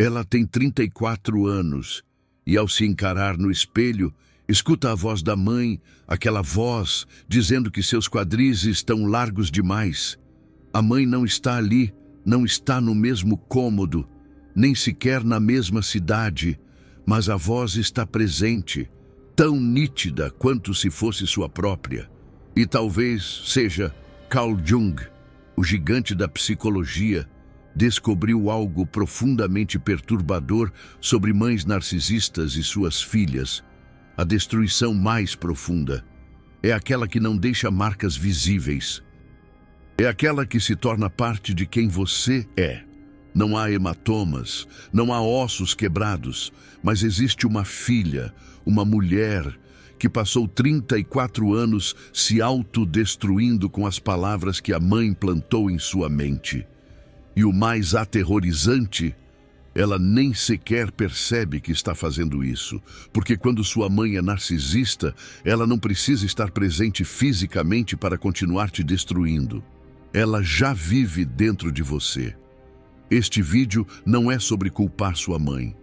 Ela tem 34 anos e, ao se encarar no espelho, escuta a voz da mãe, aquela voz dizendo que seus quadris estão largos demais. A mãe não está ali, não está no mesmo cômodo, nem sequer na mesma cidade, mas a voz está presente, tão nítida quanto se fosse sua própria. E talvez seja Carl Jung, o gigante da psicologia, descobriu algo profundamente perturbador sobre mães narcisistas e suas filhas. A destruição mais profunda é aquela que não deixa marcas visíveis. É aquela que se torna parte de quem você é. Não há hematomas, não há ossos quebrados, mas existe uma filha, uma mulher, que passou 34 anos se autodestruindo com as palavras que a mãe plantou em sua mente. E o mais aterrorizante, ela nem sequer percebe que está fazendo isso, porque quando sua mãe é narcisista, ela não precisa estar presente fisicamente para continuar te destruindo. Ela já vive dentro de você. Este vídeo não é sobre culpar sua mãe.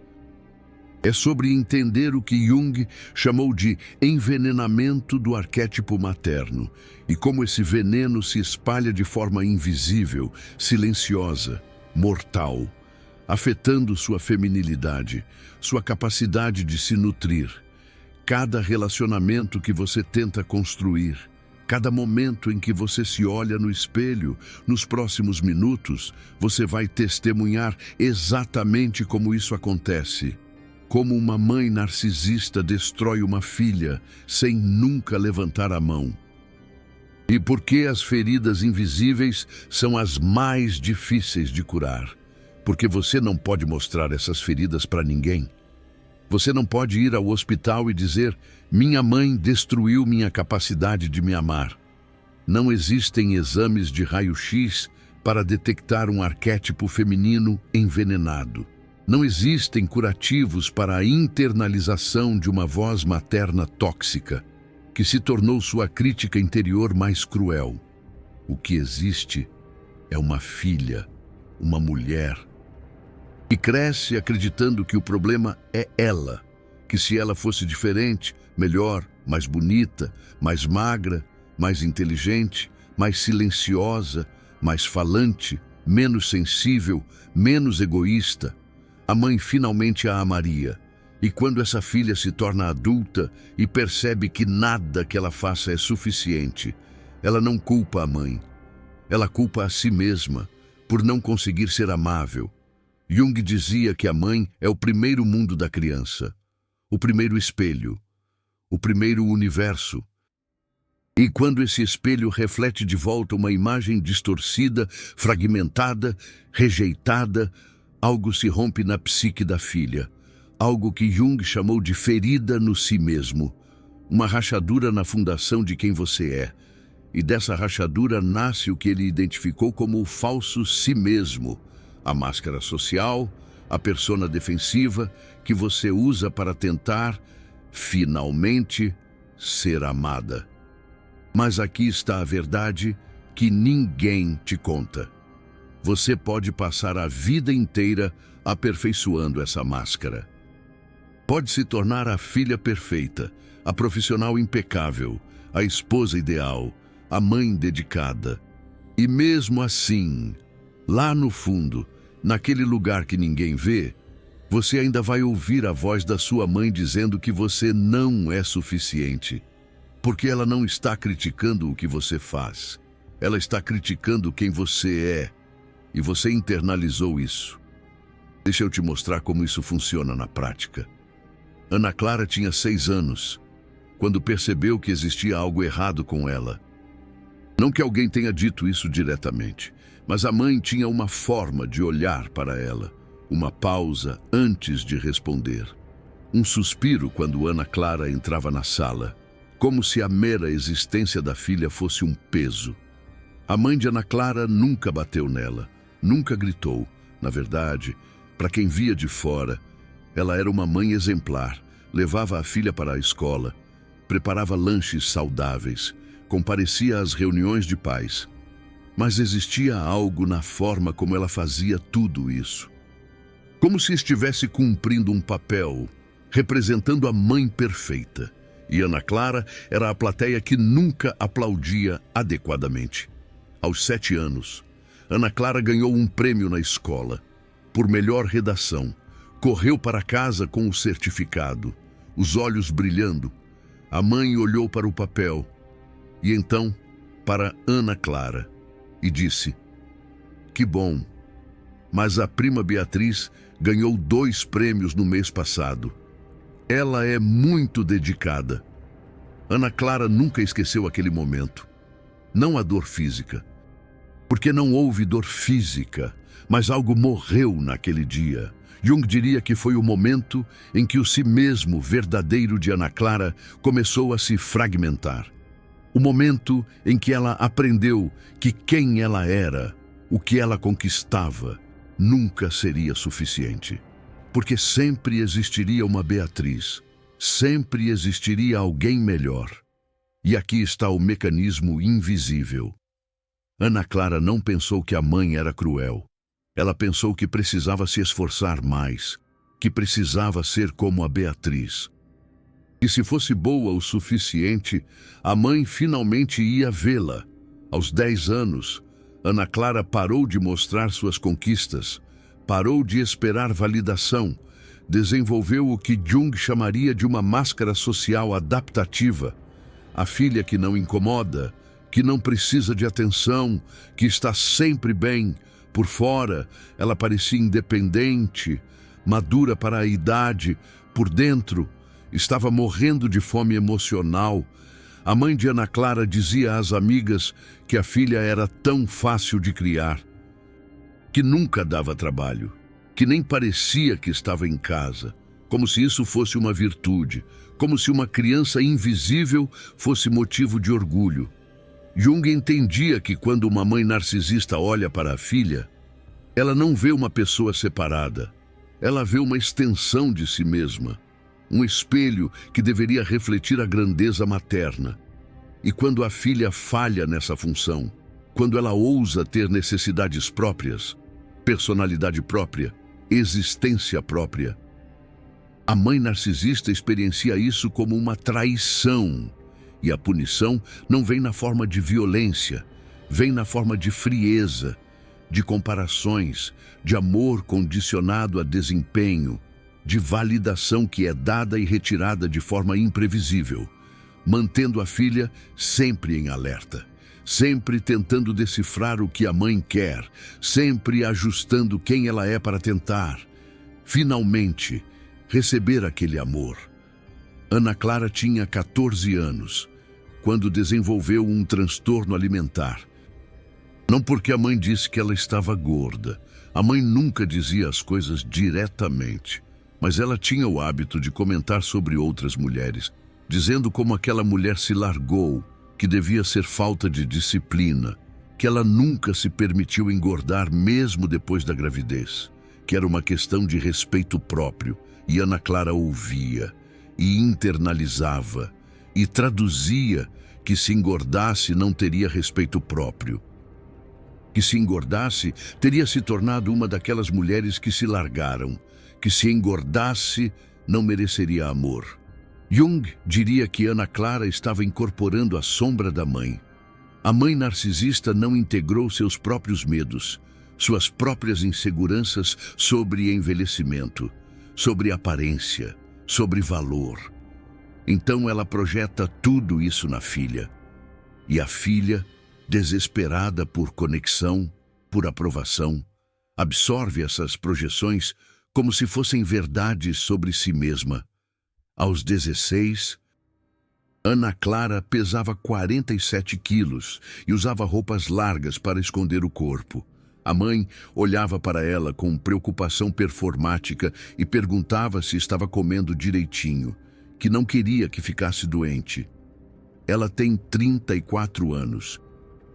É sobre entender o que Jung chamou de envenenamento do arquétipo materno e como esse veneno se espalha de forma invisível, silenciosa, mortal, afetando sua feminilidade, sua capacidade de se nutrir. Cada relacionamento que você tenta construir, cada momento em que você se olha no espelho, nos próximos minutos, você vai testemunhar exatamente como isso acontece. Como uma mãe narcisista destrói uma filha sem nunca levantar a mão. E por que as feridas invisíveis são as mais difíceis de curar? Porque você não pode mostrar essas feridas para ninguém. Você não pode ir ao hospital e dizer: minha mãe destruiu minha capacidade de me amar. Não existem exames de raio-x para detectar um arquétipo feminino envenenado. Não existem curativos para a internalização de uma voz materna tóxica, que se tornou sua crítica interior mais cruel. O que existe é uma filha, uma mulher, que cresce acreditando que o problema é ela, que se ela fosse diferente, melhor, mais bonita, mais magra, mais inteligente, mais silenciosa, mais falante, menos sensível, menos egoísta, a mãe finalmente a amaria. E quando essa filha se torna adulta e percebe que nada que ela faça é suficiente, ela não culpa a mãe. Ela culpa a si mesma por não conseguir ser amável. Jung dizia que a mãe é o primeiro mundo da criança, o primeiro espelho, o primeiro universo. E quando esse espelho reflete de volta uma imagem distorcida, fragmentada, rejeitada, algo se rompe na psique da filha, algo que Jung chamou de ferida no si mesmo, uma rachadura na fundação de quem você é. E dessa rachadura nasce o que ele identificou como o falso si mesmo, a máscara social, a persona defensiva que você usa para tentar, finalmente, ser amada. Mas aqui está a verdade que ninguém te conta. Você pode passar a vida inteira aperfeiçoando essa máscara. Pode se tornar a filha perfeita, a profissional impecável, a esposa ideal, a mãe dedicada. E mesmo assim, lá no fundo, naquele lugar que ninguém vê, você ainda vai ouvir a voz da sua mãe dizendo que você não é suficiente. Porque ela não está criticando o que você faz. Ela está criticando quem você é. E você internalizou isso. Deixa eu te mostrar como isso funciona na prática. Ana Clara tinha 6 anos, quando percebeu que existia algo errado com ela. Não que alguém tenha dito isso diretamente, mas a mãe tinha uma forma de olhar para ela, uma pausa antes de responder. Um suspiro quando Ana Clara entrava na sala, como se a mera existência da filha fosse um peso. A mãe de Ana Clara nunca bateu nela, nunca gritou. Na verdade, para quem via de fora, ela era uma mãe exemplar, levava a filha para a escola, preparava lanches saudáveis, comparecia às reuniões de pais. Mas existia algo na forma como ela fazia tudo isso. como se estivesse cumprindo um papel, representando a mãe perfeita. E Ana Clara era a plateia que nunca aplaudia adequadamente. Aos 7 anos, Ana Clara ganhou um prêmio na escola por melhor redação. Correu para casa com o certificado, os olhos brilhando. A mãe olhou para o papel e então para Ana Clara e disse: "Que bom, mas a prima Beatriz ganhou 2 prêmios no mês passado. Ela é muito dedicada." Ana Clara nunca esqueceu aquele momento. Não a dor física, porque não houve dor física, mas algo morreu naquele dia. Jung diria que foi o momento em que o si mesmo verdadeiro de Ana Clara começou a se fragmentar. O momento em que ela aprendeu que quem ela era, o que ela conquistava, nunca seria suficiente. Porque sempre existiria uma Beatriz, sempre existiria alguém melhor. E aqui está o mecanismo invisível. Ana Clara não pensou que a mãe era cruel. Ela pensou que precisava se esforçar mais, que precisava ser como a Beatriz. E se fosse boa o suficiente, a mãe finalmente ia vê-la. Aos 10 anos, Ana Clara parou de mostrar suas conquistas, parou de esperar validação, desenvolveu o que Jung chamaria de uma máscara social adaptativa. A filha que não incomoda, que não precisa de atenção, que está sempre bem. Por fora, ela parecia independente, madura para a idade. Por dentro, estava morrendo de fome emocional. A mãe de Ana Clara dizia às amigas que a filha era tão fácil de criar, que nunca dava trabalho, que nem parecia que estava em casa, como se isso fosse uma virtude, como se uma criança invisível fosse motivo de orgulho. Jung entendia que quando uma mãe narcisista olha para a filha, ela não vê uma pessoa separada, ela vê uma extensão de si mesma, um espelho que deveria refletir a grandeza materna. E quando a filha falha nessa função, quando ela ousa ter necessidades próprias, personalidade própria, existência própria, a mãe narcisista experiencia isso como uma traição. E a punição não vem na forma de violência, vem na forma de frieza, de comparações, de amor condicionado a desempenho, de validação que é dada e retirada de forma imprevisível, mantendo a filha sempre em alerta, sempre tentando decifrar o que a mãe quer, sempre ajustando quem ela é para tentar, finalmente, receber aquele amor. Ana Clara tinha 14 anos, quando desenvolveu um transtorno alimentar. Não porque a mãe disse que ela estava gorda. A mãe nunca dizia as coisas diretamente, mas ela tinha o hábito de comentar sobre outras mulheres, dizendo como aquela mulher se largou, que devia ser falta de disciplina, que ela nunca se permitiu engordar mesmo depois da gravidez, que era uma questão de respeito próprio. E Ana Clara ouvia e internalizava e traduzia que se engordasse não teria respeito próprio. Que se engordasse teria se tornado uma daquelas mulheres que se largaram, que se engordasse não mereceria amor. Jung diria que Ana Clara estava incorporando a sombra da mãe. A mãe narcisista não integrou seus próprios medos, suas próprias inseguranças sobre envelhecimento, sobre aparência, sobre valor. Então ela projeta tudo isso na filha. E a filha, desesperada por conexão, por aprovação, absorve essas projeções como se fossem verdades sobre si mesma. Aos 16, Ana Clara pesava 47 quilos e usava roupas largas para esconder o corpo. A mãe olhava para ela com preocupação performática e perguntava se estava comendo direitinho, que não queria que ficasse doente. Ela tem 34 anos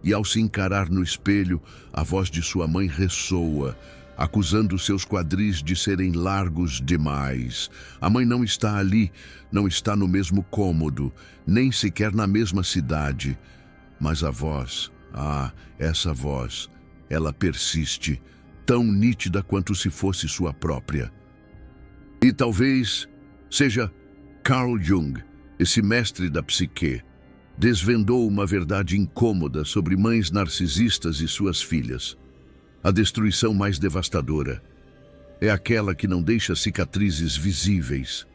e, ao se encarar no espelho, a voz de sua mãe ressoa, acusando seus quadris de serem largos demais. A mãe não está ali, não está no mesmo cômodo, nem sequer na mesma cidade. Mas a voz, essa voz, ela persiste, tão nítida quanto se fosse sua própria. E talvez seja Carl Jung, esse mestre da psique, desvendou uma verdade incômoda sobre mães narcisistas e suas filhas. A destruição mais devastadora é aquela que não deixa cicatrizes visíveis.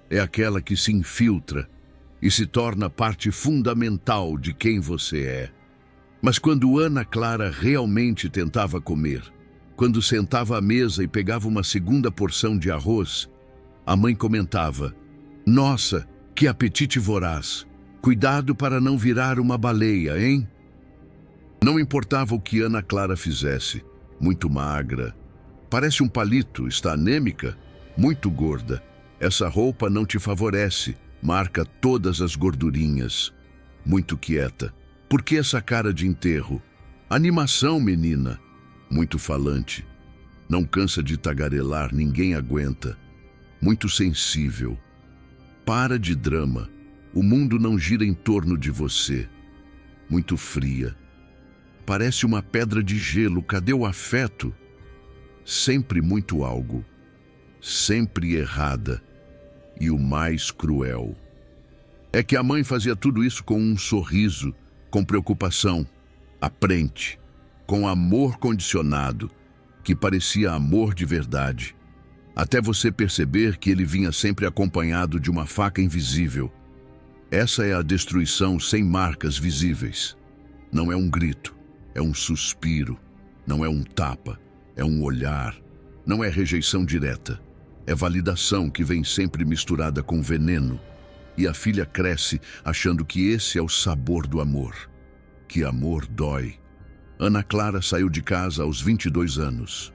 É aquela que se infiltra e se torna parte fundamental de quem você é. Mas quando Ana Clara realmente tentava comer, quando sentava à mesa e pegava uma segunda porção de arroz, a mãe comentava: "Nossa, que apetite voraz! Cuidado para não virar uma baleia, hein?" Não importava o que Ana Clara fizesse. Muito magra. Parece um palito, está anêmica? Muito gorda. Essa roupa não te favorece, marca todas as gordurinhas. Muito quieta. Por que essa cara de enterro? Animação, menina. Muito falante. Não cansa de tagarelar, ninguém aguenta. Muito sensível. Para de drama. O mundo não gira em torno de você. Muito fria. Parece uma pedra de gelo. Cadê o afeto? Sempre muito algo. Sempre errada. E o mais cruel é que a mãe fazia tudo isso com um sorriso, com preocupação, aparente, com amor condicionado, que parecia amor de verdade, até você perceber que ele vinha sempre acompanhado de uma faca invisível. Essa é a destruição sem marcas visíveis. Não é um grito, é um suspiro, não é um tapa, é um olhar, não é rejeição direta. É validação que vem sempre misturada com veneno. E a filha cresce achando que esse é o sabor do amor. Que amor dói. Ana Clara saiu de casa aos 22 anos.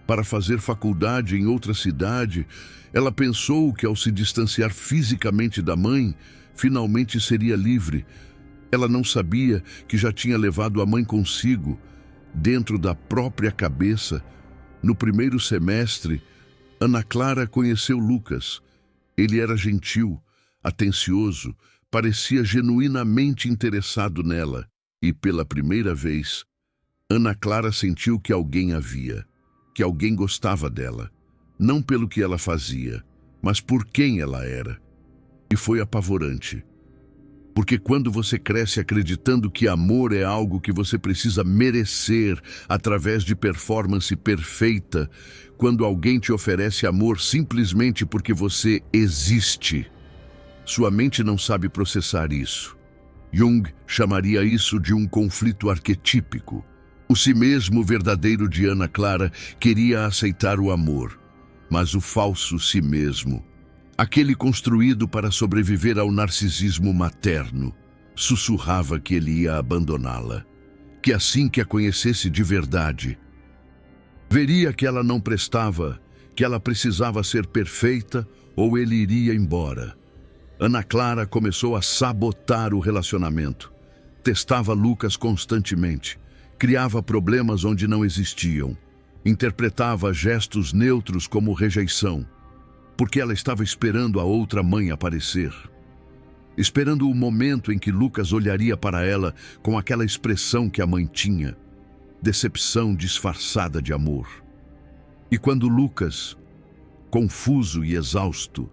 Para fazer faculdade em outra cidade, ela pensou que ao se distanciar fisicamente da mãe, finalmente seria livre. Ela não sabia que já tinha levado a mãe consigo, dentro da própria cabeça. No primeiro semestre, Ana Clara conheceu Lucas. Ele era gentil, atencioso, parecia genuinamente interessado nela. E pela primeira vez, Ana Clara sentiu que alguém havia, que alguém gostava dela. Não pelo que ela fazia, mas por quem ela era. E foi apavorante. Porque quando você cresce acreditando que amor é algo que você precisa merecer através de performance perfeita, quando alguém te oferece amor simplesmente porque você existe, sua mente não sabe processar isso. Jung chamaria isso de um conflito arquetípico. O si mesmo verdadeiro de Ana Clara queria aceitar o amor, mas o falso si mesmo, aquele construído para sobreviver ao narcisismo materno, sussurrava que ele ia abandoná-la, que assim que a conhecesse de verdade, veria que ela não prestava, que ela precisava ser perfeita ou ele iria embora. Ana Clara começou a sabotar o relacionamento. Testava Lucas constantemente, criava problemas onde não existiam, interpretava gestos neutros como rejeição, porque ela estava esperando a outra mãe aparecer. Esperando o momento em que Lucas olharia para ela com aquela expressão que a mãe tinha, decepção disfarçada de amor. E quando Lucas, confuso e exausto,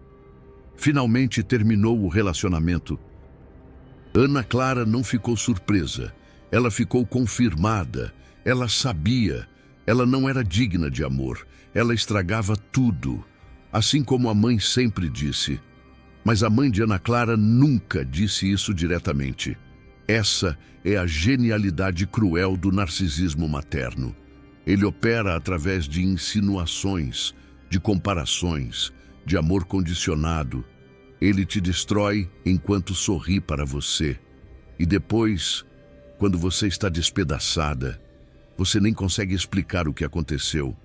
finalmente terminou o relacionamento, Ana Clara não ficou surpresa, ela ficou confirmada, ela sabia, ela não era digna de amor, ela estragava tudo. Assim como a mãe sempre disse. Mas a mãe de Ana Clara nunca disse isso diretamente. Essa é a genialidade cruel do narcisismo materno. Ele opera através de insinuações, de comparações, de amor condicionado. Ele te destrói enquanto sorri para você. E depois, quando você está despedaçada, você nem consegue explicar o que aconteceu.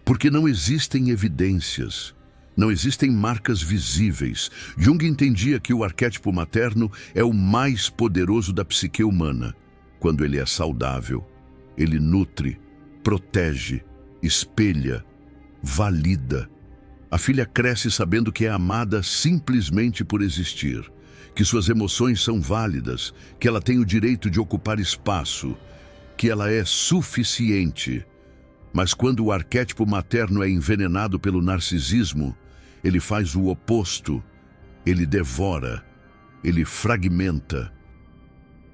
Porque não existem evidências, não existem marcas visíveis. Jung entendia que o arquétipo materno é o mais poderoso da psique humana. Quando ele é saudável, ele nutre, protege, espelha, valida. A filha cresce sabendo que é amada simplesmente por existir, que suas emoções são válidas, que ela tem o direito de ocupar espaço, que ela é suficiente. Mas quando o arquétipo materno é envenenado pelo narcisismo, ele faz o oposto. Ele devora, ele fragmenta.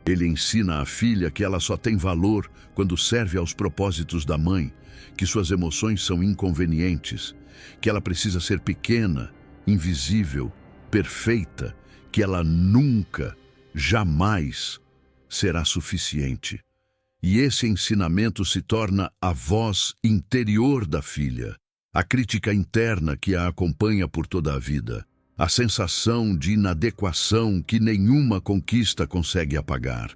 Ele ensina à filha que ela só tem valor quando serve aos propósitos da mãe, que suas emoções são inconvenientes, que ela precisa ser pequena, invisível, perfeita, que ela nunca, jamais será suficiente. E esse ensinamento se torna a voz interior da filha, a crítica interna que a acompanha por toda a vida, a sensação de inadequação que nenhuma conquista consegue apagar,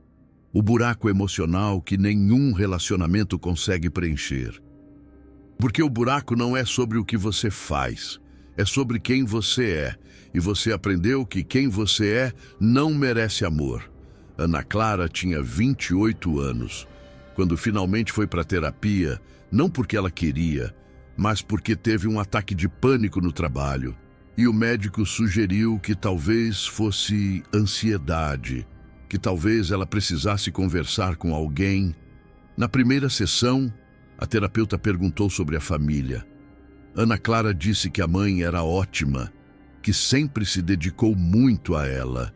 o buraco emocional que nenhum relacionamento consegue preencher. Porque o buraco não é sobre o que você faz, é sobre quem você é, e você aprendeu que quem você é não merece amor. Ana Clara tinha 28 anos, quando finalmente foi para a terapia, não porque ela queria, mas porque teve um ataque de pânico no trabalho. E o médico sugeriu que talvez fosse ansiedade, que talvez ela precisasse conversar com alguém. Na primeira sessão, a terapeuta perguntou sobre a família. Ana Clara disse que a mãe era ótima, que sempre se dedicou muito a ela,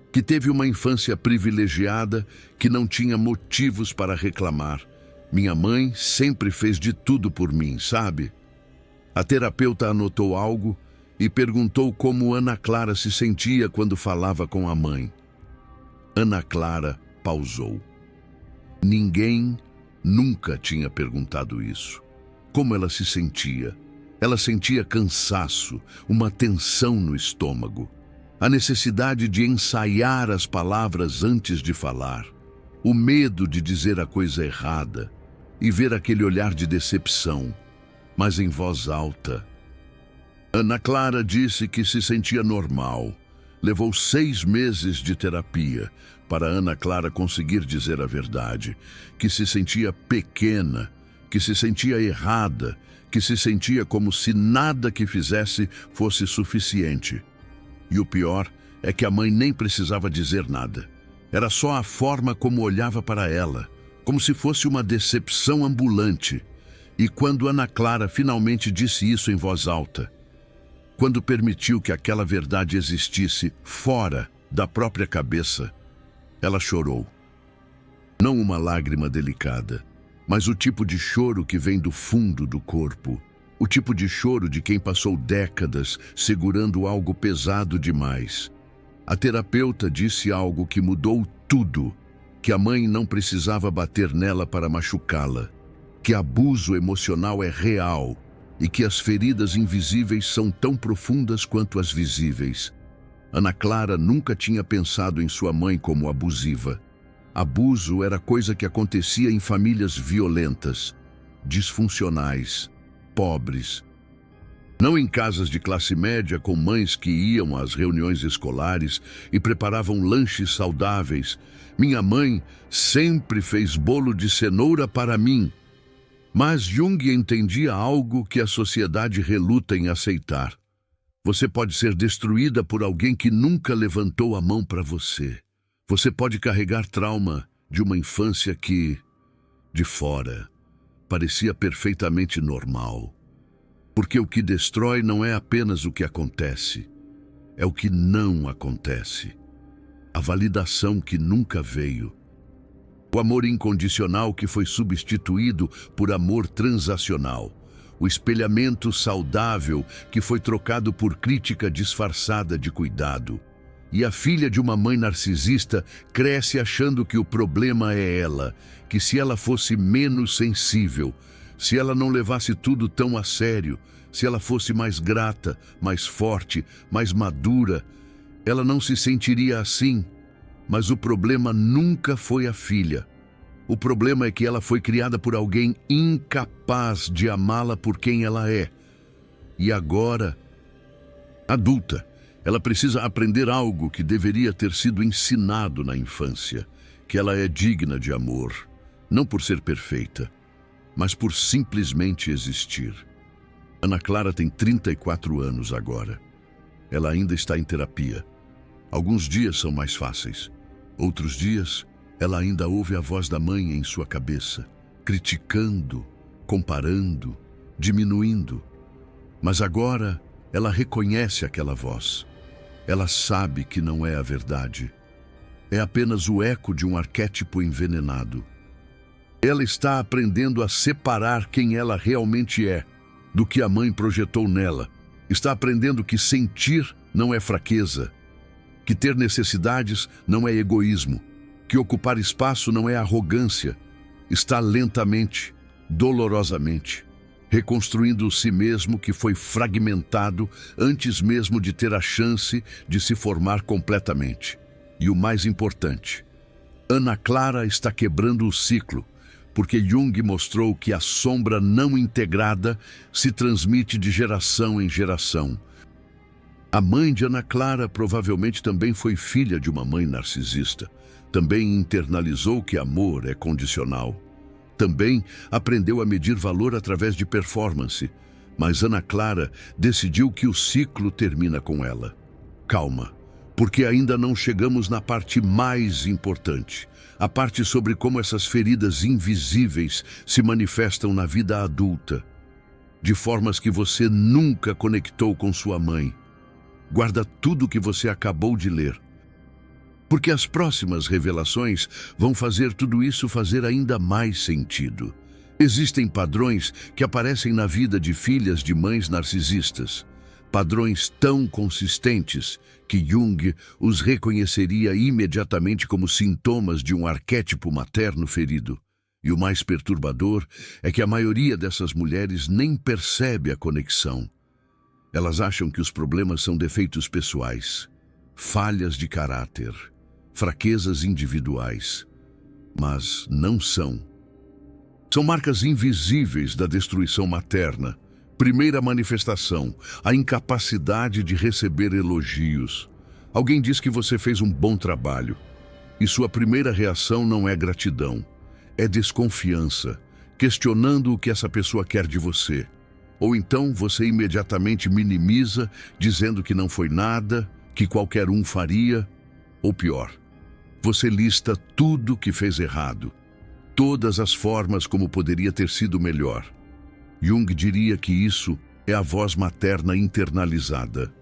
que teve uma infância privilegiada, que não tinha motivos para reclamar. Minha mãe sempre fez de tudo por mim, sabe? A terapeuta anotou algo e perguntou como Ana Clara se sentia quando falava com a mãe. Ana Clara pausou. Ninguém nunca tinha perguntado isso. Como ela se sentia? Ela sentia cansaço, uma tensão no estômago, a necessidade de ensaiar as palavras antes de falar, o medo de dizer a coisa errada e ver aquele olhar de decepção, mas em voz alta. Ana Clara disse que se sentia normal. Levou 6 meses de terapia para Ana Clara conseguir dizer a verdade, que se sentia pequena, que se sentia errada, que se sentia como se nada que fizesse fosse suficiente. E o pior é que a mãe nem precisava dizer nada. Era só a forma como olhava para ela, como se fosse uma decepção ambulante. E quando Ana Clara finalmente disse isso em voz alta, quando permitiu que aquela verdade existisse fora da própria cabeça, ela chorou. Não uma lágrima delicada, mas o tipo de choro que vem do fundo do corpo. O tipo de choro de quem passou décadas segurando algo pesado demais. A terapeuta disse algo que mudou tudo, que a mãe não precisava bater nela para machucá-la, que abuso emocional é real e que as feridas invisíveis são tão profundas quanto as visíveis. Ana Clara nunca tinha pensado em sua mãe como abusiva. Abuso era coisa que acontecia em famílias violentas, disfuncionais, pobres. Não em casas de classe média com mães que iam às reuniões escolares e preparavam lanches saudáveis. Minha mãe sempre fez bolo de cenoura para mim. Mas Jung entendia algo que a sociedade reluta em aceitar. Você pode ser destruída por alguém que nunca levantou a mão para você. Você pode carregar trauma de uma infância que, de fora, parecia perfeitamente normal. Porque o que destrói não é apenas o que acontece, é o que não acontece. A validação que nunca veio. O amor incondicional que foi substituído por amor transacional. O espelhamento saudável que foi trocado por crítica disfarçada de cuidado. E a filha de uma mãe narcisista cresce achando que o problema é ela, que se ela fosse menos sensível, se ela não levasse tudo tão a sério, se ela fosse mais grata, mais forte, mais madura, ela não se sentiria assim. Mas o problema nunca foi a filha. O problema é que ela foi criada por alguém incapaz de amá-la por quem ela é. E agora, adulta, ela precisa aprender algo que deveria ter sido ensinado na infância, que ela é digna de amor, não por ser perfeita, mas por simplesmente existir. Ana Clara tem 34 anos agora. Ela ainda está em terapia. Alguns dias são mais fáceis. Outros dias, ela ainda ouve a voz da mãe em sua cabeça, criticando, comparando, diminuindo. Mas agora ela reconhece aquela voz. Ela sabe que não é a verdade. É apenas o eco de um arquétipo envenenado. Ela está aprendendo a separar quem ela realmente é do que a mãe projetou nela. Está aprendendo que sentir não é fraqueza, que ter necessidades não é egoísmo, que ocupar espaço não é arrogância. Está lentamente, dolorosamente, reconstruindo si mesmo que foi fragmentado antes mesmo de ter a chance de se formar completamente. E o mais importante, Ana Clara está quebrando o ciclo, porque Jung mostrou que a sombra não integrada se transmite de geração em geração. A mãe de Ana Clara provavelmente também foi filha de uma mãe narcisista. Também internalizou que amor é condicional. Também aprendeu a medir valor através de performance. Mas Ana Clara decidiu que o ciclo termina com ela. Calma, porque ainda não chegamos na parte mais importante. A parte sobre como essas feridas invisíveis se manifestam na vida adulta, de formas que você nunca conectou com sua mãe. Guarda tudo o que você acabou de ler, porque as próximas revelações vão fazer tudo isso fazer ainda mais sentido. Existem padrões que aparecem na vida de filhas de mães narcisistas, padrões tão consistentes que Jung os reconheceria imediatamente como sintomas de um arquétipo materno ferido. E o mais perturbador é que a maioria dessas mulheres nem percebe a conexão. Elas acham que os problemas são defeitos pessoais, falhas de caráter, fraquezas individuais, mas não são. São marcas invisíveis da destruição materna. Primeira manifestação, a incapacidade de receber elogios. Alguém diz que você fez um bom trabalho, e sua primeira reação não é gratidão, é desconfiança, questionando o que essa pessoa quer de você. Ou então você imediatamente minimiza, dizendo que não foi nada, que qualquer um faria. Ou pior, você lista tudo que fez errado, todas as formas como poderia ter sido melhor. Jung diria que isso é a voz materna internalizada.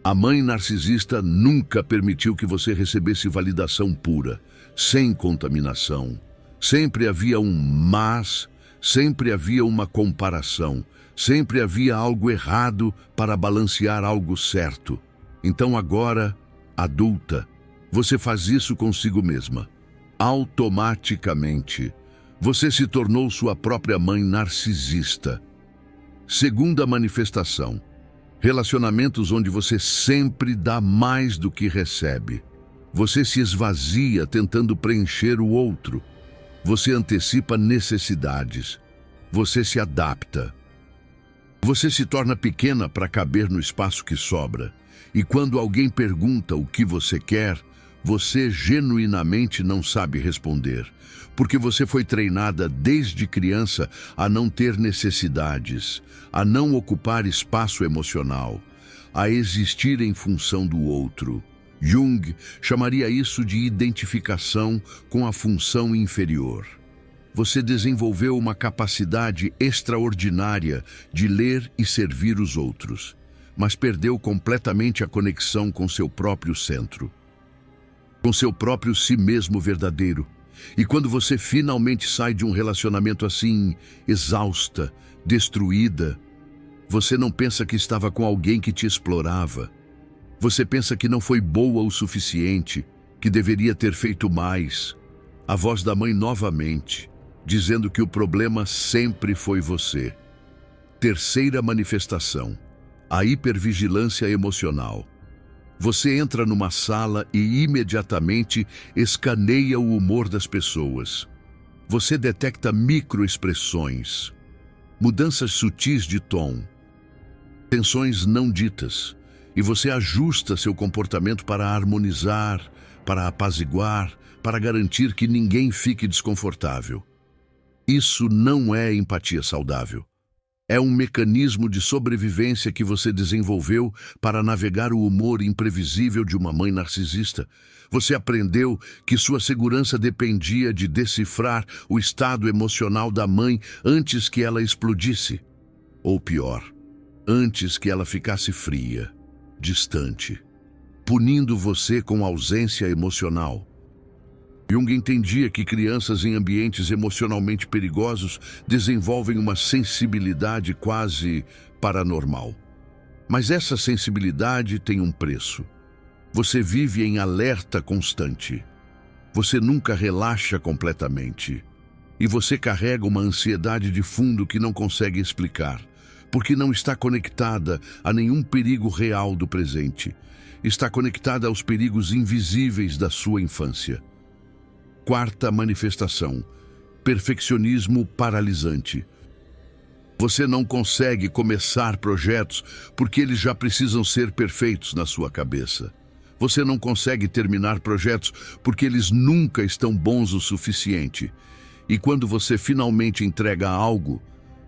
A mãe narcisista nunca permitiu que você recebesse validação pura, sem contaminação. Sempre havia um mas, sempre havia uma comparação, sempre havia algo errado para balancear algo certo. Então agora, adulta, você faz isso consigo mesma. Automaticamente, você se tornou sua própria mãe narcisista. Segunda manifestação, relacionamentos onde você sempre dá mais do que recebe. Você se esvazia tentando preencher o outro. Você antecipa necessidades. Você se adapta. Você se torna pequena para caber no espaço que sobra. E quando alguém pergunta o que você quer, você genuinamente não sabe responder, porque você foi treinada desde criança a não ter necessidades, a não ocupar espaço emocional, a existir em função do outro. Jung chamaria isso de identificação com a função inferior. Você desenvolveu uma capacidade extraordinária de ler e servir os outros, mas perdeu completamente a conexão com seu próprio centro, com seu próprio si mesmo verdadeiro. E quando você finalmente sai de um relacionamento assim, exausta, destruída, você não pensa que estava com alguém que te explorava. Você pensa que não foi boa o suficiente, que deveria ter feito mais. A voz da mãe novamente, dizendo que o problema sempre foi você. Terceira manifestação, a hipervigilância emocional. Você entra numa sala e imediatamente escaneia o humor das pessoas. Você detecta microexpressões, mudanças sutis de tom, tensões não ditas, e você ajusta seu comportamento para harmonizar, para apaziguar, para garantir que ninguém fique desconfortável. Isso não é empatia saudável. É um mecanismo de sobrevivência que você desenvolveu para navegar o humor imprevisível de uma mãe narcisista. Você aprendeu que sua segurança dependia de decifrar o estado emocional da mãe antes que ela explodisse. Ou pior, antes que ela ficasse fria, distante, punindo você com ausência emocional. Jung entendia que crianças em ambientes emocionalmente perigosos desenvolvem uma sensibilidade quase paranormal. Mas essa sensibilidade tem um preço. Você vive em alerta constante. Você nunca relaxa completamente. E você carrega uma ansiedade de fundo que não consegue explicar, porque não está conectada a nenhum perigo real do presente. Está conectada aos perigos invisíveis da sua infância. Quarta manifestação: perfeccionismo paralisante. Você não consegue começar projetos porque eles já precisam ser perfeitos na sua cabeça. Você não consegue terminar projetos porque eles nunca estão bons o suficiente. E quando você finalmente entrega algo,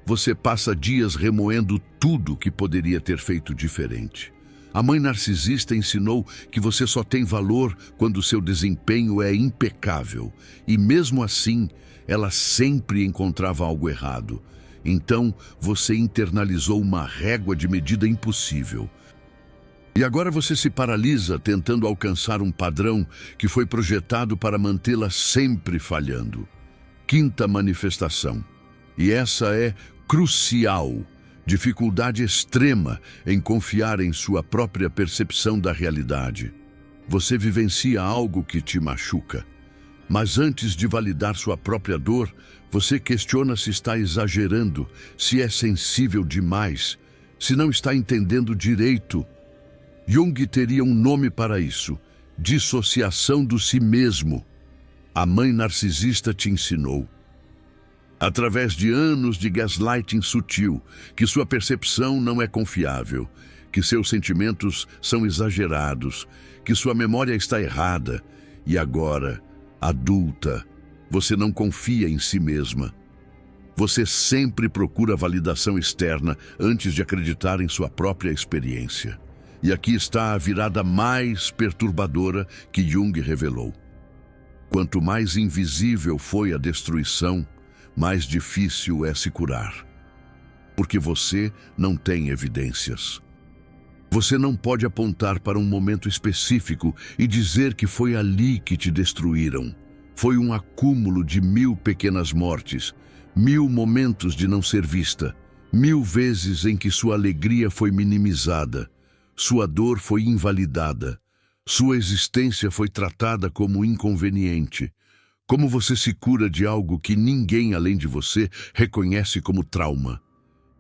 você passa dias remoendo tudo que poderia ter feito diferente. A mãe narcisista ensinou que você só tem valor quando seu desempenho é impecável. E mesmo assim, ela sempre encontrava algo errado. Então, você internalizou uma régua de medida impossível. E agora você se paralisa tentando alcançar um padrão que foi projetado para mantê-la sempre falhando. Quinta manifestação. E essa é crucial. Dificuldade extrema em confiar em sua própria percepção da realidade. Você vivencia algo que te machuca, mas antes de validar sua própria dor, você questiona se está exagerando, se é sensível demais, se não está entendendo direito. Jung teria um nome para isso: dissociação do si mesmo. A mãe narcisista te ensinou, através de anos de gaslighting sutil, que sua percepção não é confiável, que seus sentimentos são exagerados, que sua memória está errada. E agora, adulta, você não confia em si mesma. Você sempre procura validação externa antes de acreditar em sua própria experiência. E aqui está a virada mais perturbadora que Jung revelou. Quanto mais invisível foi a destruição, mais difícil é se curar. Porque você não tem evidências. Você não pode apontar para um momento específico e dizer que foi ali que te destruíram. Foi um acúmulo de 1000 pequenas mortes, 1000 momentos de não ser vista, 1000 vezes em que sua alegria foi minimizada, sua dor foi invalidada, sua existência foi tratada como inconveniente. Como você se cura de algo que ninguém além de você reconhece como trauma?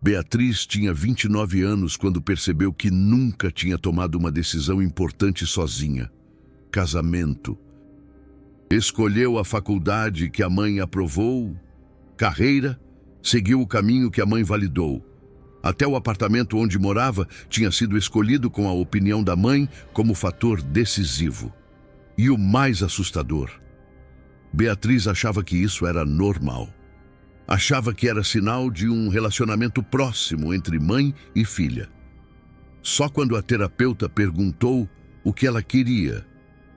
Beatriz tinha 29 anos quando percebeu que nunca tinha tomado uma decisão importante sozinha. Casamento. Escolheu a faculdade que a mãe aprovou. Carreira. Seguiu o caminho que a mãe validou. Até o apartamento onde morava tinha sido escolhido com a opinião da mãe como fator decisivo. E o mais assustador: Beatriz achava que isso era normal. Achava que era sinal de um relacionamento próximo entre mãe e filha. Só quando a terapeuta perguntou o que ela queria,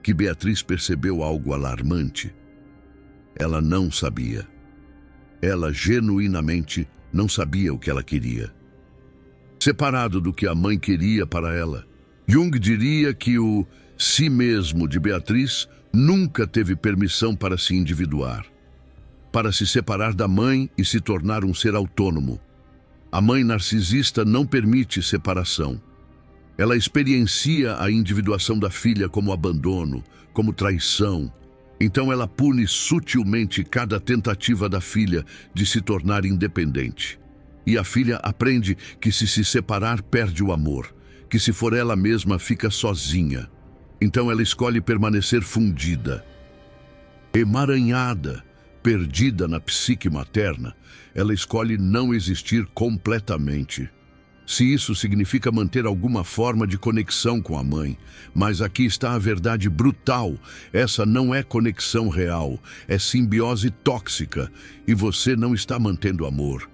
que Beatriz percebeu algo alarmante. Ela não sabia. Ela genuinamente não sabia o que ela queria. Separado do que a mãe queria para ela, Jung diria que o si mesmo de Beatriz nunca teve permissão para se individuar, para se separar da mãe e se tornar um ser autônomo. A mãe narcisista não permite separação. Ela experiencia a individuação da filha como abandono, como traição. Então ela pune sutilmente cada tentativa da filha de se tornar independente. E a filha aprende que se separar perde o amor, que se for ela mesma fica sozinha. Então ela escolhe permanecer fundida, emaranhada, perdida na psique materna. Ela escolhe não existir completamente. Se isso significa manter alguma forma de conexão com a mãe. Mas aqui está a verdade brutal. Essa não é conexão real, é simbiose tóxica. E você não está mantendo amor.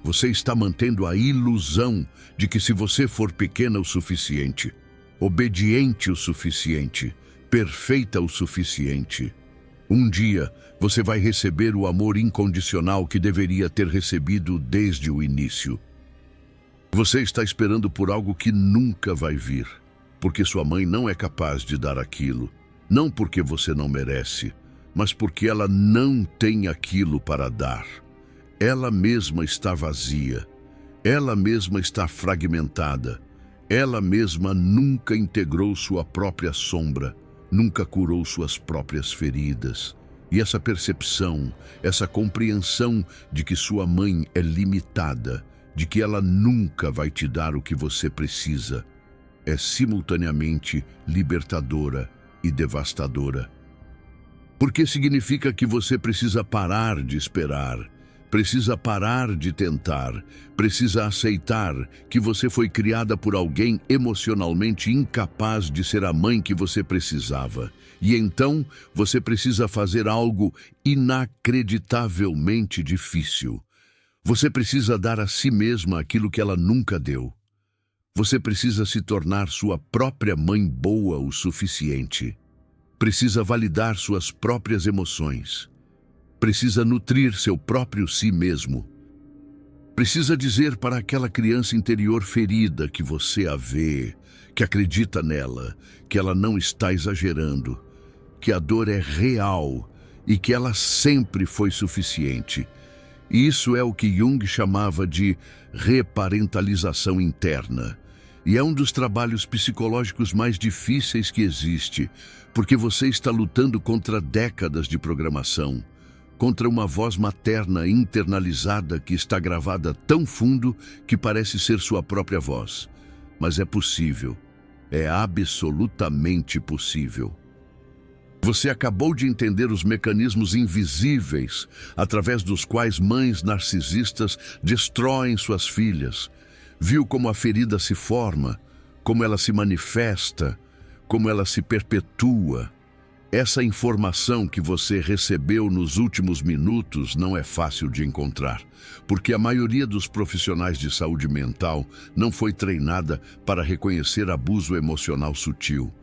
Você está mantendo a ilusão de que se você for pequena o suficiente, obediente o suficiente, perfeita o suficiente, um dia você vai receber o amor incondicional que deveria ter recebido desde o início. Você está esperando por algo que nunca vai vir, porque sua mãe não é capaz de dar aquilo, não porque você não merece, mas porque ela não tem aquilo para dar. Ela mesma está vazia, ela mesma está fragmentada, ela mesma nunca integrou sua própria sombra, nunca curou suas próprias feridas. E essa percepção, essa compreensão de que sua mãe é limitada, de que ela nunca vai te dar o que você precisa, é simultaneamente libertadora e devastadora. Porque significa que você precisa parar de esperar, precisa parar de tentar, precisa aceitar que você foi criada por alguém emocionalmente incapaz de ser a mãe que você precisava. E então você precisa fazer algo inacreditavelmente difícil. Você precisa dar a si mesma aquilo que ela nunca deu. Você precisa se tornar sua própria mãe boa o suficiente. Precisa validar suas próprias emoções. Precisa nutrir seu próprio si mesmo. Precisa dizer para aquela criança interior ferida que você a vê, que acredita nela, que ela não está exagerando, que a dor é real e que ela sempre foi suficiente. E isso é o que Jung chamava de reparentalização interna. E é um dos trabalhos psicológicos mais difíceis que existe, porque você está lutando contra décadas de programação, contra uma voz materna internalizada que está gravada tão fundo que parece ser sua própria voz. Mas é possível, é absolutamente possível. Você acabou de entender os mecanismos invisíveis através dos quais mães narcisistas destroem suas filhas. Viu como a ferida se forma, como ela se manifesta, como ela se perpetua. Essa informação que você recebeu nos últimos minutos não é fácil de encontrar, porque a maioria dos profissionais de saúde mental não foi treinada para reconhecer abuso emocional sutil.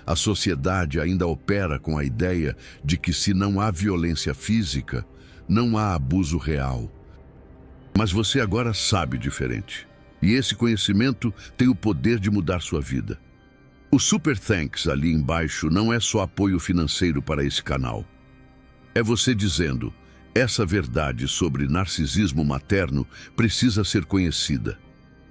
A sociedade ainda opera com a ideia de que se não há violência física, não há abuso real. Mas você agora sabe diferente. E esse conhecimento tem o poder de mudar sua vida. O Super Thanks ali embaixo não é só apoio financeiro para esse canal. É você dizendo, essa verdade sobre narcisismo materno precisa ser conhecida.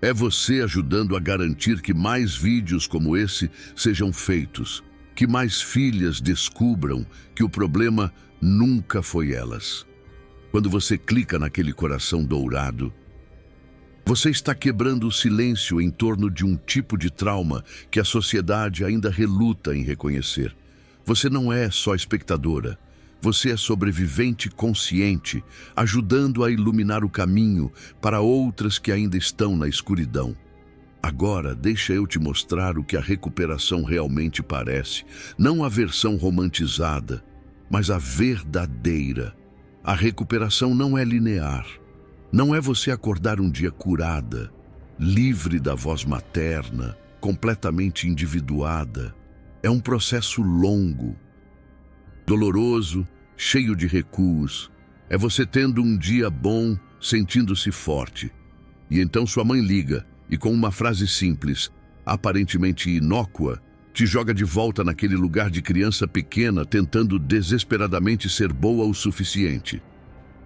É você ajudando a garantir que mais vídeos como esse sejam feitos, que mais filhas descubram que o problema nunca foi elas. Quando você clica naquele coração dourado, você está quebrando o silêncio em torno de um tipo de trauma que a sociedade ainda reluta em reconhecer. Você não é só espectadora, você é sobrevivente consciente, ajudando a iluminar o caminho para outras que ainda estão na escuridão. Agora, deixa eu te mostrar o que a recuperação realmente parece, não a versão romantizada, mas a verdadeira. A recuperação não é linear. Não é você acordar um dia curada, livre da voz materna, completamente individuada. É um processo longo, doloroso, cheio de recuos. É você tendo um dia bom, sentindo-se forte. E então sua mãe liga e com uma frase simples, aparentemente inócua, te joga de volta naquele lugar de criança pequena tentando desesperadamente ser boa o suficiente.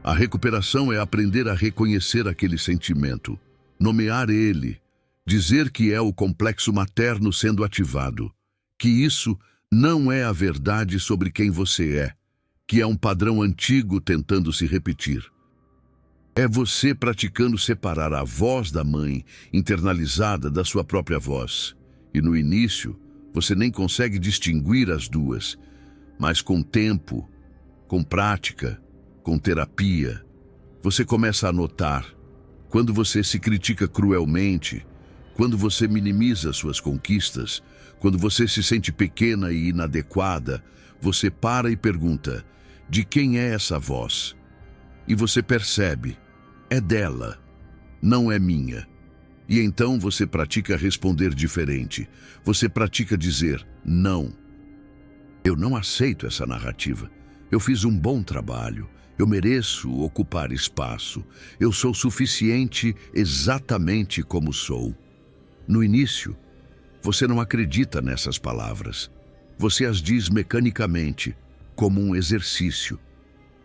A recuperação é aprender a reconhecer aquele sentimento, nomear ele, dizer que é o complexo materno sendo ativado, que isso não é a verdade sobre quem você é, que é um padrão antigo tentando se repetir. É você praticando separar a voz da mãe internalizada da sua própria voz. E no início, você nem consegue distinguir as duas, mas com tempo, com prática, com terapia, você começa a notar, quando você se critica cruelmente, quando você minimiza suas conquistas, quando você se sente pequena e inadequada, você para e pergunta, de quem é essa voz? E você percebe, é dela. não é minha. E então você pratica responder diferente. Você pratica dizer não. Eu não aceito essa narrativa. Eu fiz um bom trabalho. Eu mereço ocupar espaço. Eu sou suficiente exatamente como sou. No início, você não acredita nessas palavras. Você as diz mecanicamente, como um exercício.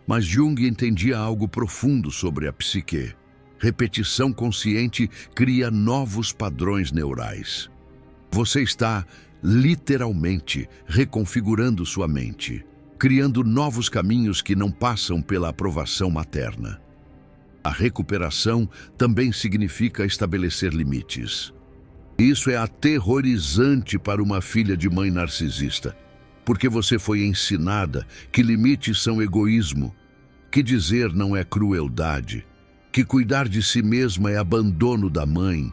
Mas Jung entendia algo profundo sobre a psique. Repetição consciente cria novos padrões neurais. Você está, literalmente, reconfigurando sua mente, criando novos caminhos que não passam pela aprovação materna. A recuperação também significa estabelecer limites. Isso é aterrorizante para uma filha de mãe narcisista, porque você foi ensinada que limites são egoísmo, que dizer não é crueldade, que cuidar de si mesma é abandono da mãe.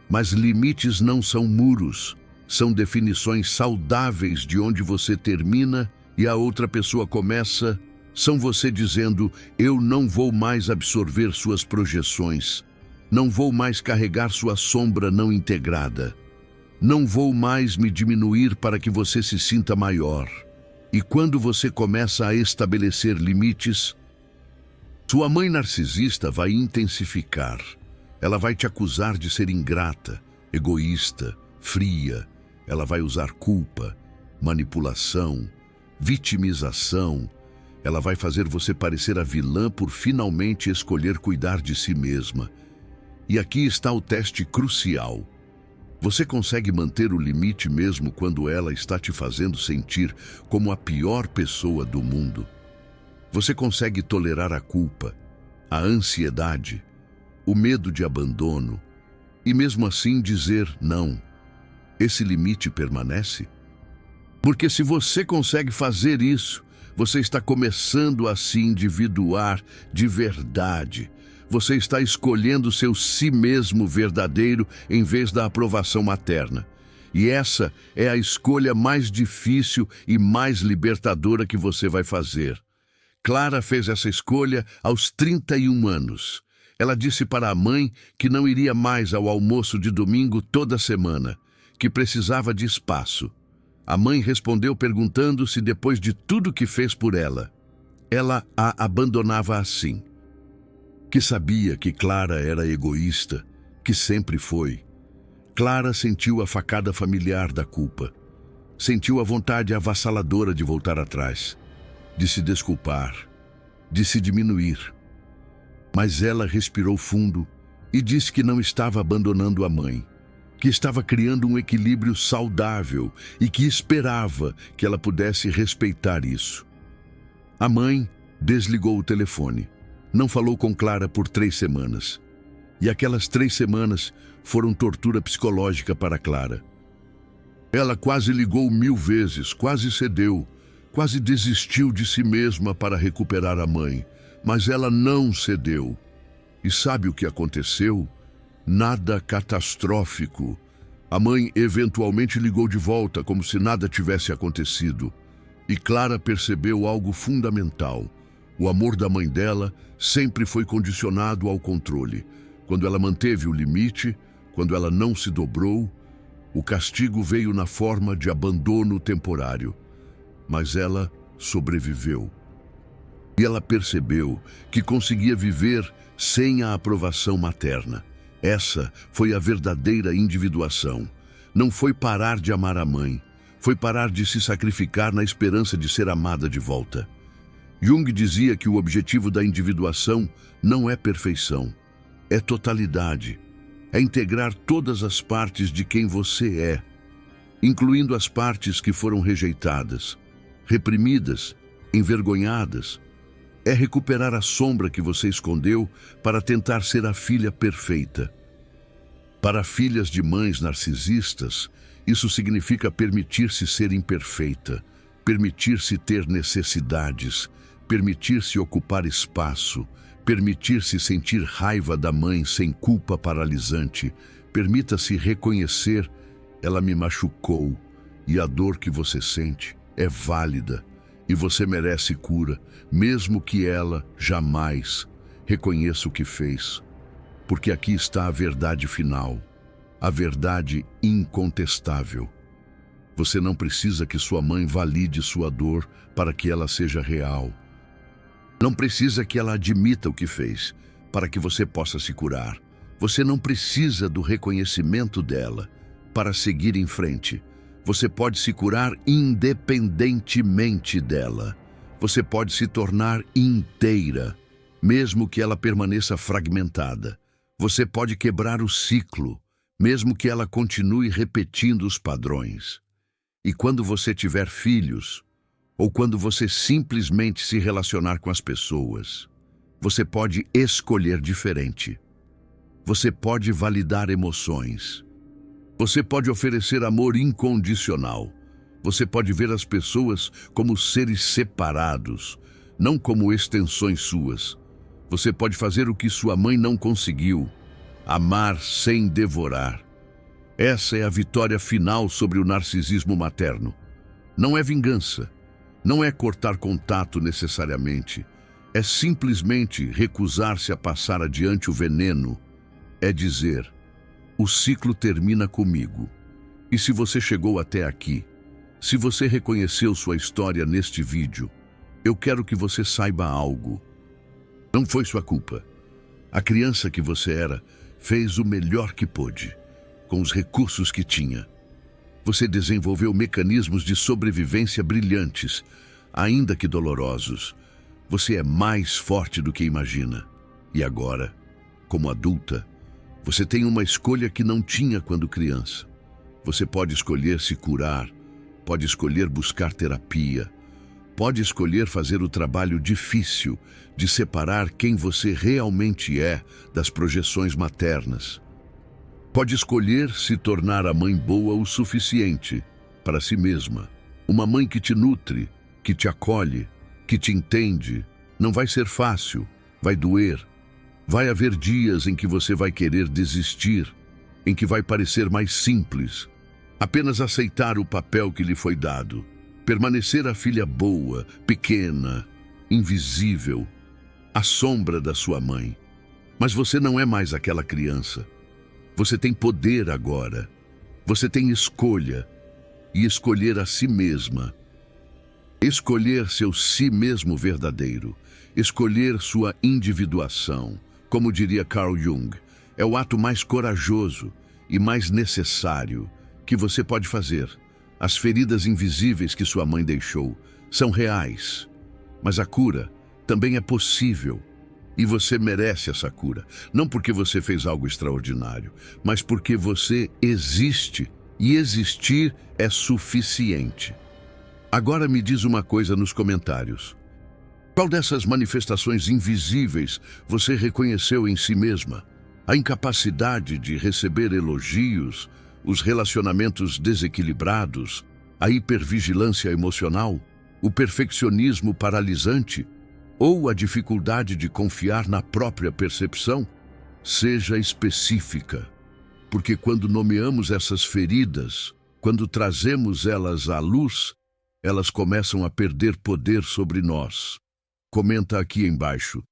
Mas limites não são muros, são definições saudáveis de onde você termina e a outra pessoa começa. São você dizendo: eu não vou mais absorver suas projeções. Não vou mais carregar sua sombra não integrada. Não vou mais me diminuir para que você se sinta maior. E quando você começa a estabelecer limites, sua mãe narcisista vai intensificar. Ela vai te acusar de ser ingrata, egoísta, fria. Ela vai usar culpa, manipulação, vitimização. Ela vai fazer você parecer a vilã por finalmente escolher cuidar de si mesma. E aqui está o teste crucial. Você consegue manter o limite mesmo quando ela está te fazendo sentir como a pior pessoa do mundo? Você consegue tolerar a culpa, a ansiedade, o medo de abandono e mesmo assim dizer não? Esse limite permanece? Porque se você consegue fazer isso, você está começando a se individuar de verdade. Você está escolhendo seu si mesmo verdadeiro em vez da aprovação materna. E essa é a escolha mais difícil e mais libertadora que você vai fazer. Clara fez essa escolha aos 31 anos. Ela disse para a mãe que não iria mais ao almoço de domingo toda semana, que precisava de espaço. A mãe respondeu perguntando se depois de tudo que fez por ela a abandonava assim. Que sabia que Clara era egoísta, que sempre foi. Clara sentiu a facada familiar da culpa. Sentiu a vontade avassaladora de voltar atrás, de se desculpar, de se diminuir. Mas ela respirou fundo e disse que não estava abandonando a mãe, que estava criando um equilíbrio saudável e que esperava que ela pudesse respeitar isso. A mãe desligou o telefone. Não falou com Clara por 3 semanas. E aquelas 3 semanas foram tortura psicológica para Clara. Ela quase ligou 1000 vezes, quase cedeu, quase desistiu de si mesma para recuperar a mãe. Mas ela não cedeu. E sabe o que aconteceu? Nada catastrófico. A mãe eventualmente ligou de volta, como se nada tivesse acontecido. E Clara percebeu algo fundamental. O amor da mãe dela sempre foi condicionado ao controle. Quando ela manteve o limite, quando ela não se dobrou, o castigo veio na forma de abandono temporário. Mas ela sobreviveu. E ela percebeu que conseguia viver sem a aprovação materna. Essa foi a verdadeira individuação. Não foi parar de amar a mãe, foi parar de se sacrificar na esperança de ser amada de volta. Jung dizia que o objetivo da individuação não é perfeição, é totalidade, é integrar todas as partes de quem você é, incluindo as partes que foram rejeitadas, reprimidas, envergonhadas. É recuperar a sombra que você escondeu para tentar ser a filha perfeita. Para filhas de mães narcisistas, isso significa permitir-se ser imperfeita, permitir-se ter necessidades, permitir-se ocupar espaço, permitir-se sentir raiva da mãe sem culpa paralisante. Permita-se reconhecer: ela me machucou e a dor que você sente é válida e você merece cura, mesmo que ela jamais reconheça o que fez. porque aqui está a verdade final, a verdade incontestável. Você não precisa que sua mãe valide sua dor para que ela seja real. Não precisa que ela admita o que fez para que você possa se curar. Você não precisa do reconhecimento dela para seguir em frente. Você pode se curar independentemente dela. Você pode se tornar inteira, mesmo que ela permaneça fragmentada. Você pode quebrar o ciclo, mesmo que ela continue repetindo os padrões. E quando você tiver filhos, ou quando você simplesmente se relacionar com as pessoas, você pode escolher diferente. Você pode validar emoções. Você pode oferecer amor incondicional. Você pode ver as pessoas como seres separados, não como extensões suas. Você pode fazer o que sua mãe não conseguiu: amar sem devorar. Essa é a vitória final sobre o narcisismo materno. Não é vingança, não é cortar contato necessariamente. É simplesmente recusar-se a passar adiante o veneno. É dizer: o ciclo termina comigo. E se você chegou até aqui, se você reconheceu sua história neste vídeo, eu quero que você saiba algo. Não foi sua culpa. A criança que você era fez o melhor que pôde, com os recursos que tinha. Você desenvolveu mecanismos de sobrevivência brilhantes, ainda que dolorosos. Você é mais forte do que imagina. E agora, como adulta, você tem uma escolha que não tinha quando criança. Você pode escolher se curar, pode escolher buscar terapia, pode escolher fazer o trabalho difícil de separar quem você realmente é das projeções maternas. Pode escolher se tornar a mãe boa o suficiente para si mesma. Uma mãe que te nutre, que te acolhe, que te entende. Não vai ser fácil, vai doer. Vai haver dias em que você vai querer desistir, em que vai parecer mais simples. Apenas aceitar o papel que lhe foi dado. Permanecer a filha boa, pequena, invisível, à sombra da sua mãe. Mas você não é mais aquela criança. Você tem poder agora. Você tem escolha. E escolher a si mesma. Escolher seu si mesmo verdadeiro. Escolher sua individuação. Como diria Carl Jung, é o ato mais corajoso e mais necessário que você pode fazer. As feridas invisíveis que sua mãe deixou são reais, mas a cura também é possível. E você merece essa cura, não porque você fez algo extraordinário, mas porque você existe, e existir é suficiente. Agora me diz uma coisa nos comentários. Qual dessas manifestações invisíveis você reconheceu em si mesma? A incapacidade de receber elogios, os relacionamentos desequilibrados, a hipervigilância emocional, o perfeccionismo paralisante ou a dificuldade de confiar na própria percepção? Seja específica, porque quando nomeamos essas feridas, quando trazemos elas à luz, elas começam a perder poder sobre nós. Comenta aqui embaixo